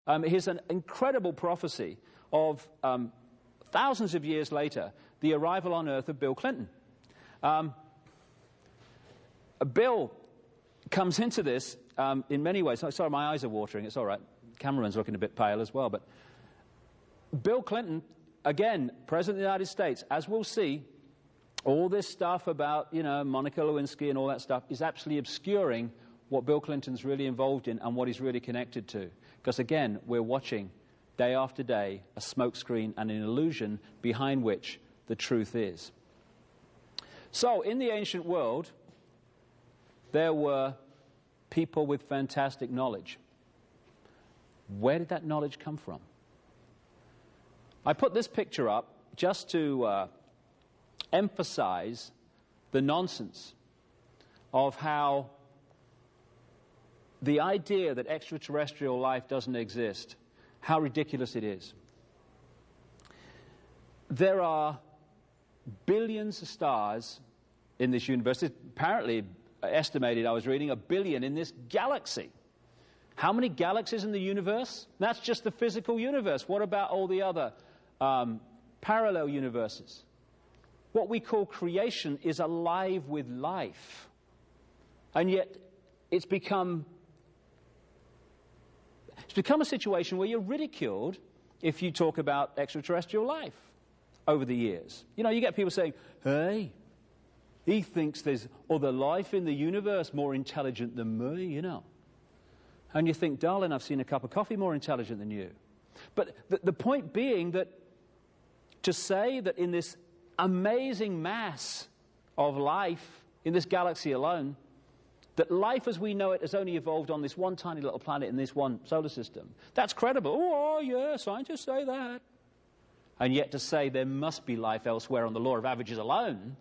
Here's an incredible prophecy of thousands of years later, the arrival on Earth of Bill Clinton. Bill comes into this in many ways. Sorry, my eyes are watering. It's all right. Cameraman's looking a bit pale as well. But Bill Clinton, again, President of the United States, as we'll see, all this stuff about, Monica Lewinsky and all that stuff is absolutely obscuring what Bill Clinton's really involved in and what he's really connected to. Because, again, we're watching day after day a smokescreen and an illusion behind which the truth is. So, in the ancient world, there were people with fantastic knowledge. Where did that knowledge come from? I put this picture up just to emphasize the nonsense of how the idea that extraterrestrial life doesn't exist, how ridiculous it is. There are billions of stars in this universe. It's apparently estimated, I was reading, 1 billion in this galaxy. How many galaxies in the universe? That's just the physical universe. What about all the other parallel universes? What we call creation is alive with life. And yet it's become a situation where you're ridiculed if you talk about extraterrestrial life over the years. You get people saying, hey, he thinks there's other life in the universe more intelligent than me, And you think, darling, I've seen a cup of coffee more intelligent than you. But the point being that to say that in this amazing mass of life in this galaxy alone, that life as we know it has only evolved on this one tiny little planet in this one solar system, that's credible. Oh, yeah, scientists say that. And yet to say there must be life elsewhere on the law of averages alone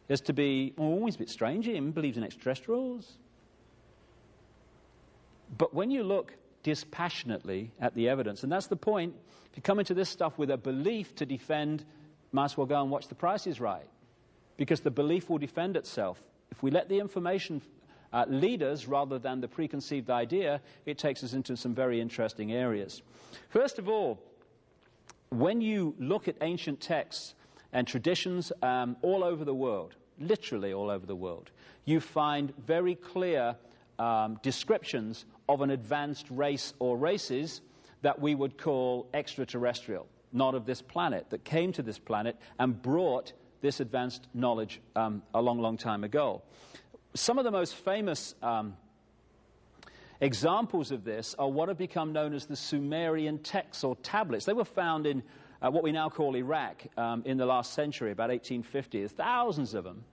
is to be always a bit strange. He believes in extraterrestrials. But when you look dispassionately at the evidence, and that's the point, if you come into this stuff with a belief to defend, might as well go and watch The Price is Right, because the belief will defend itself. If we let the information lead us rather than the preconceived idea, it takes us into some very interesting areas. First of all, when you look at ancient texts and traditions all over the world, literally all over the world, you find very clear descriptions of an advanced race or races that we would call extraterrestrial, not of this planet, that came to this planet and brought this advanced knowledge a long, long time ago. Some of the most famous examples of this are what have become known as the Sumerian texts or tablets. They were found in what we now call Iraq in the last century, about 1850. There's thousands of them.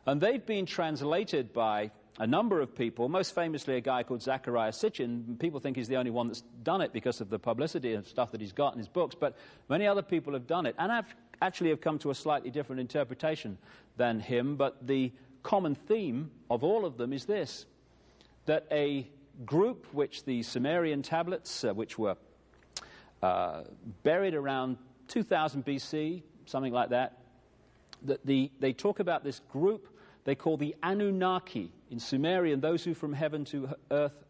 And they've been translated by a number of people, most famously a guy called Zecharia Sitchin. People think he's the only one that's done it because of the publicity and stuff that he's got in his books, but many other people have done it, and actually have come to a slightly different interpretation than him. But the common theme of all of them is this, that a group which the Sumerian tablets, which were buried around 2000 BC, something like that, they talk about this group they call the Anunnaki. In Sumerian, those who from heaven to earth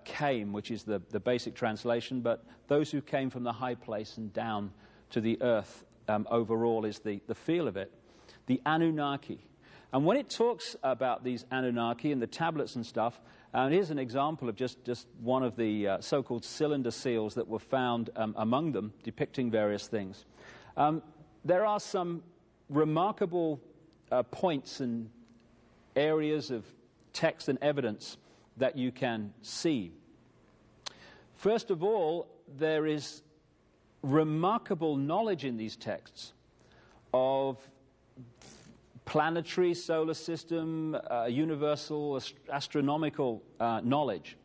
came, which is the basic translation, but those who came from the high place and down to the earth overall is the feel of it. The Anunnaki. And when it talks about these Anunnaki and the tablets and stuff, and here's an example of just one of the so-called cylinder seals that were found among them, depicting various things. There are some remarkable points and areas of text and evidence that you can see. First of all, there is remarkable knowledge in these texts of planetary, solar system, universal, astronomical knowledge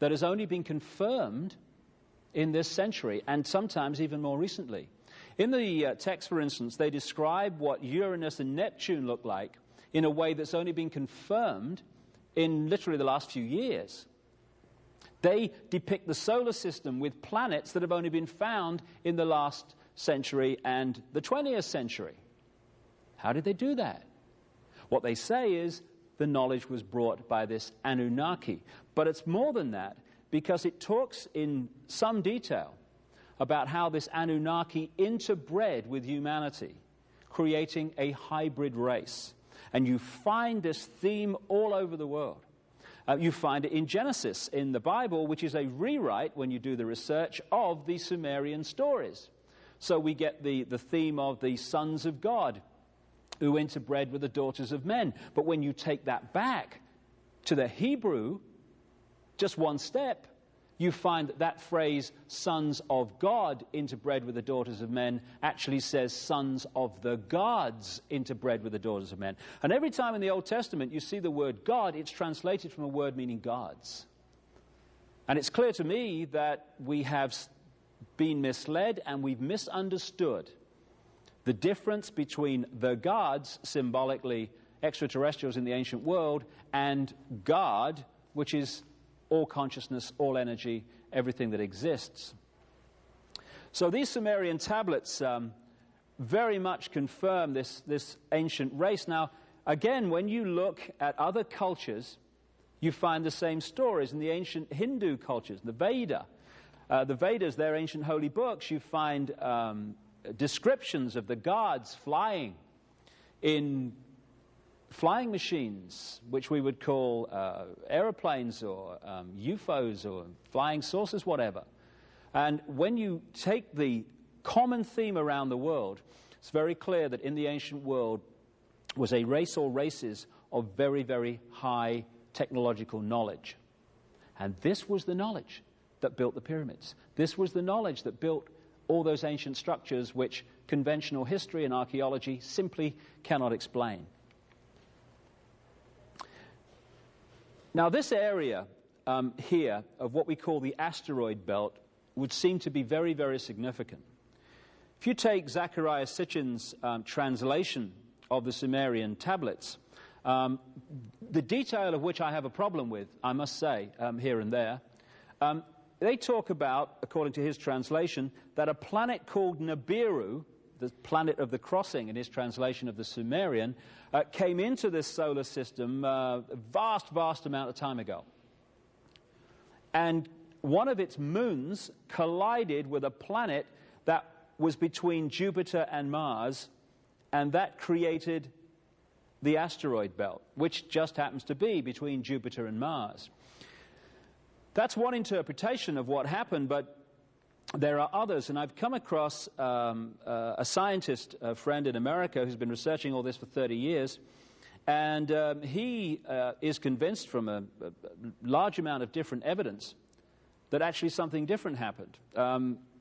that has only been confirmed in this century, and sometimes even more recently. In the text, for instance, they describe what Uranus and Neptune look like in a way that's only been confirmed in literally the last few years. They depict the solar system with planets that have only been found in the last century and the 20th century. How did they do that? What they say is the knowledge was brought by this Anunnaki. But it's more than that, because it talks in some detail about how this Anunnaki interbred with humanity, creating a hybrid race. And you find this theme all over the world. You find it in Genesis, in the Bible, which is a rewrite, when you do the research, of the Sumerian stories. So we get the theme of the sons of God who interbred with the daughters of men. But when you take that back to the Hebrew, just one step, you find that that phrase, sons of God interbred with the daughters of men, actually says sons of the gods interbred with the daughters of men. And every time in the Old Testament you see the word God, it's translated from a word meaning gods. And it's clear to me that we have been misled and we've misunderstood the difference between the gods, symbolically extraterrestrials in the ancient world, and God, which is all consciousness, all energy, everything that exists. So these Sumerian tablets very much confirm this ancient race. Now, again, when you look at other cultures, you find the same stories in the ancient Hindu cultures, the Veda. The Vedas, their ancient holy books, you find descriptions of the gods flying in flying machines, which we would call aeroplanes or UFOs or flying saucers, whatever. And when you take the common theme around the world, it's very clear that in the ancient world was a race or races of very, very high technological knowledge. And this was the knowledge that built the pyramids. This was the knowledge that built all those ancient structures which conventional history and archaeology simply cannot explain. Now, this area here of what we call the asteroid belt would seem to be very, very significant. If you take Zecharia Sitchin's translation of the Sumerian tablets, the detail of which I have a problem with, I must say, here and there, they talk about, according to his translation, that a planet called Nibiru, the planet of the crossing in his translation of the Sumerian, came into this solar system a vast, vast amount of time ago. And one of its moons collided with a planet that was between Jupiter and Mars, and that created the asteroid belt, which just happens to be between Jupiter and Mars. That's one interpretation of what happened, but there are others, and I've come across a scientist, a friend in America, who's been researching all this for 30 years, and he is convinced from a large amount of different evidence that actually something different happened,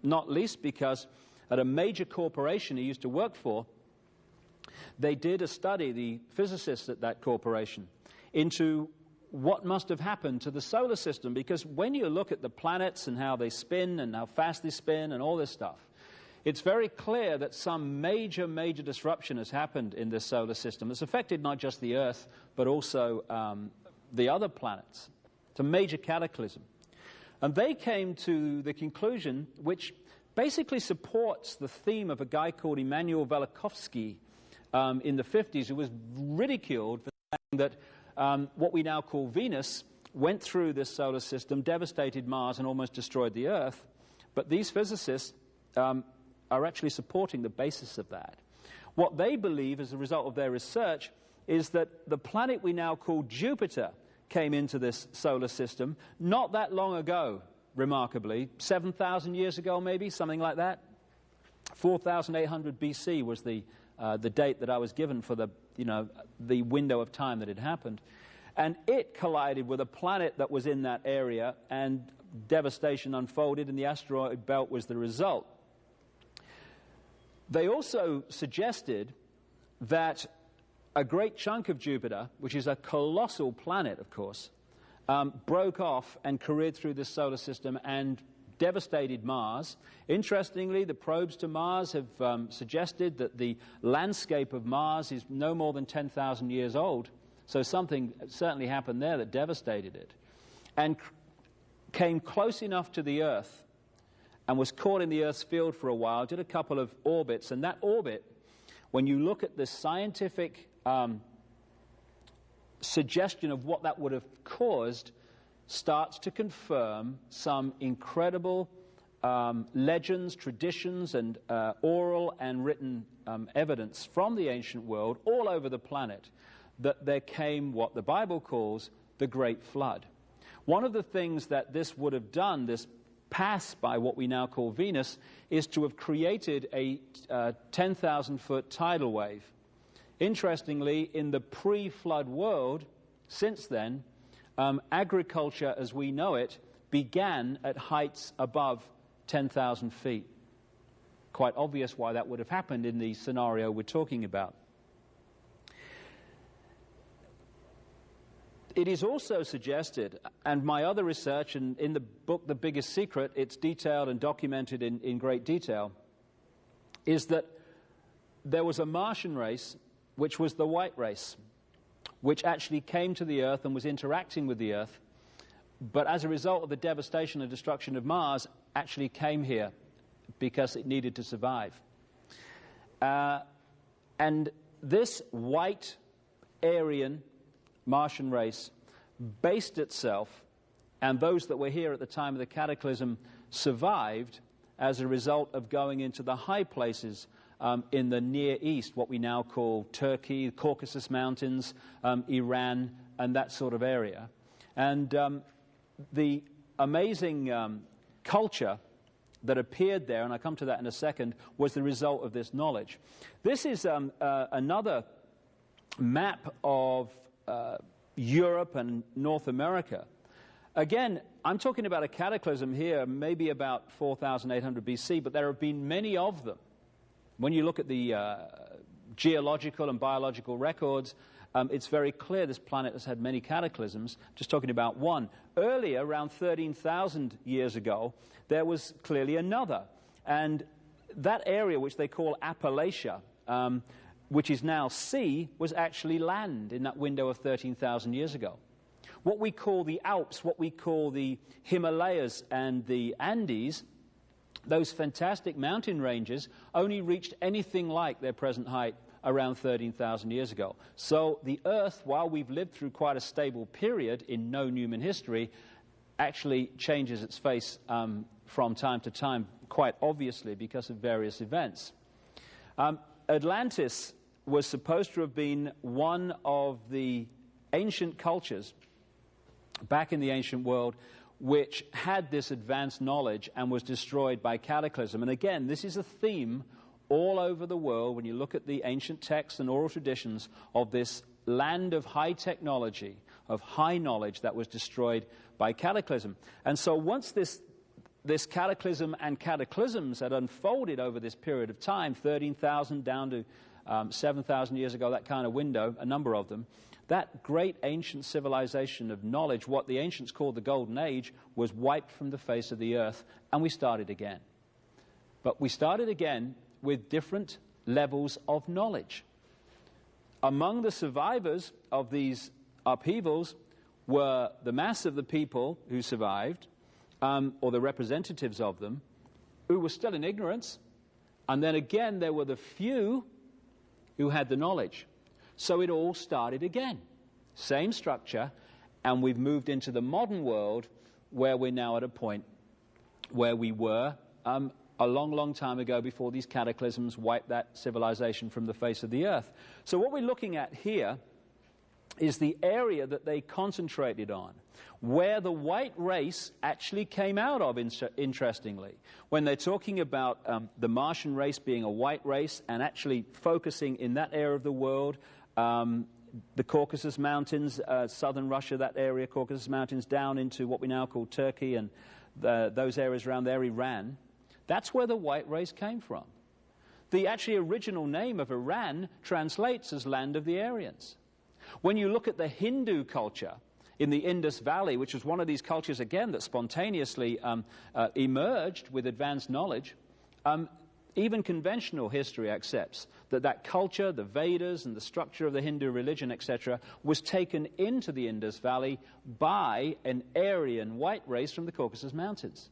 not least because at a major corporation he used to work for, they did a study, the physicists at that corporation, into what must have happened to the solar system, because when you look at the planets and how they spin and how fast they spin and all this stuff, it's very clear that some major, major disruption has happened in this solar system. It's affected not just the Earth, but also the other planets. It's a major cataclysm. And they came to the conclusion, which basically supports the theme of a guy called Immanuel Velikovsky in the 50s, who was ridiculed for saying that what we now call Venus went through this solar system, devastated Mars, and almost destroyed the Earth. But these physicists are actually supporting the basis of that. What they believe as a result of their research is that the planet we now call Jupiter came into this solar system not that long ago, remarkably, 7,000 years ago maybe, something like that. 4,800 BC was the date that I was given for the window of time that it happened. And it collided with a planet that was in that area, and devastation unfolded, and the asteroid belt was the result. They also suggested that a great chunk of Jupiter, which is a colossal planet, of course, broke off and careered through this solar system and devastated Mars. Interestingly, the probes to Mars have suggested that the landscape of Mars is no more than 10,000 years old. So something certainly happened there that devastated it. And came close enough to the Earth and was caught in the Earth's field for a while, did a couple of orbits. And that orbit, when you look at the scientific suggestion of what that would have caused, starts to confirm some incredible legends, traditions, and oral and written evidence from the ancient world all over the planet that there came what the Bible calls the Great Flood. One of the things that this would have done, this pass by what we now call Venus, is to have created a 10,000-foot tidal wave. Interestingly, in the pre-flood world, since then, agriculture as we know it began at heights above 10,000 feet. Quite obvious why that would have happened in the scenario we're talking about. It is also suggested, and my other research, and in the book The Biggest Secret, it's detailed and documented in great detail, is that there was a Martian race, which was the white race, which actually came to the Earth and was interacting with the Earth, but as a result of the devastation and destruction of Mars, actually came here because it needed to survive. And this white Aryan Martian race based itself, and those that were here at the time of the cataclysm survived as a result of going into the high places in the Near East, what we now call Turkey, Caucasus Mountains, Iran, and that sort of area. And the amazing culture that appeared there, and I'll come to that in a second, was the result of this knowledge. This is another map of Europe and North America. Again, I'm talking about a cataclysm here, maybe about 4,800 BC, but there have been many of them. When you look at the geological and biological records, it's very clear this planet has had many cataclysms. Just talking about one. Earlier, around 13,000 years ago, there was clearly another. And that area, which they call Appalachia, which is now sea, was actually land in that window of 13,000 years ago. What we call the Alps, what we call the Himalayas and the Andes, those fantastic mountain ranges only reached anything like their present height around 13,000 years ago. So the Earth, while we've lived through quite a stable period in known human history, actually changes its face from time to time, quite obviously because of various events. Atlantis was supposed to have been one of the ancient cultures back in the ancient world which had this advanced knowledge and was destroyed by cataclysm. And again, this is a theme all over the world when you look at the ancient texts and oral traditions of this land of high technology, of high knowledge that was destroyed by cataclysm. And so once this cataclysm and cataclysms had unfolded over this period of time, 13,000 down to 7,000 years ago, that kind of window, a number of them, that great ancient civilization of knowledge, what the ancients called the Golden Age, was wiped from the face of the earth, and we started again. But we started again with different levels of knowledge. Among the survivors of these upheavals were the mass of the people who survived, or the representatives of them, who were still in ignorance, and then again there were the few who had the knowledge. So it all started again. Same structure, and we've moved into the modern world where we're now at a point where we were a long, long time ago before these cataclysms wiped that civilization from the face of the earth. So what we're looking at here is the area that they concentrated on, where the white race actually came out of, interestingly. When they're talking about the Martian race being a white race and actually focusing in that area of the world, the Caucasus Mountains, southern Russia, that area, Caucasus Mountains, down into what we now call Turkey and those areas around there, Iran, that's where the white race came from. The actually original name of Iran translates as land of the Aryans. When you look at the Hindu culture in the Indus Valley, which was one of these cultures, again, that spontaneously emerged with advanced knowledge, even conventional history accepts that that culture, the Vedas and the structure of the Hindu religion, etc., was taken into the Indus Valley by an Aryan white race from the Caucasus Mountains.